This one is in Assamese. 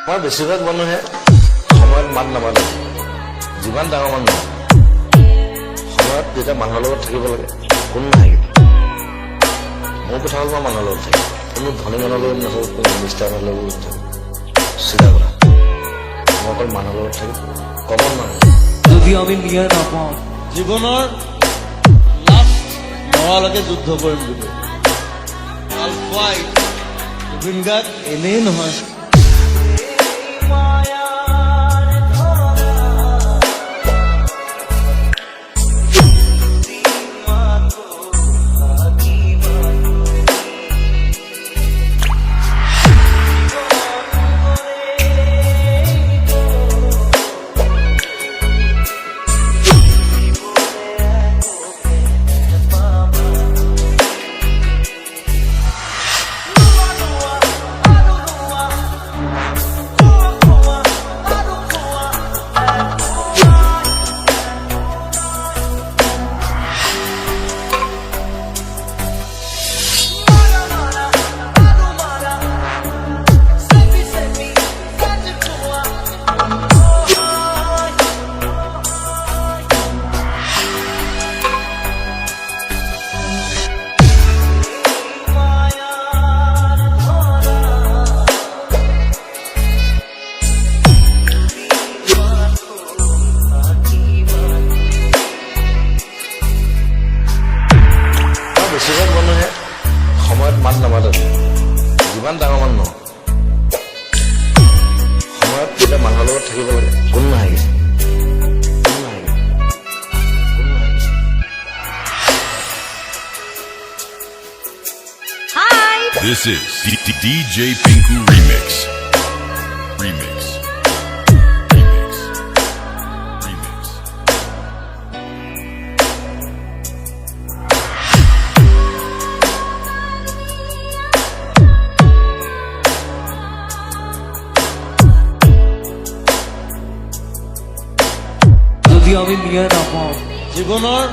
আমাৰ বেছিভাগ মানুহে সময়ত মাত নামাতে, যিমান ডাঙৰ মানুহ সময়ত যেতিয়া মানুহৰ লগত থাকিব লাগে কোনো নাহে। মোৰ কথা হ'ল মই মানুহৰ লগত থাকি কোনো ধনী মানুহৰ লগত নাথাকো, কোনো মিনিষ্টাৰ মানুহৰ লগত নাথাকো, চিধা কথা মই অকল মানুহৰ লগত থাকি কমন মানুহ। যদি আমি ন্যায় নাপাওঁ জীৱনৰ লাষ্ট মৰালৈকে যুদ্ধ কৰিম বুলি জুবিন গাৰ্গ এনেই নহয়। বেছিভাগ মানুহে সময়ত মাত নামাতে, যিমান ডাঙৰ মানুহ সময়ত যেতিয়া মানুহৰ লগত থাকিব লাগে কোনো নাহে। This is DJ Pinku Remix. Remix. Remix. Remix. যদি আমি ন্যায় নাপাওঁ জীৱনৰ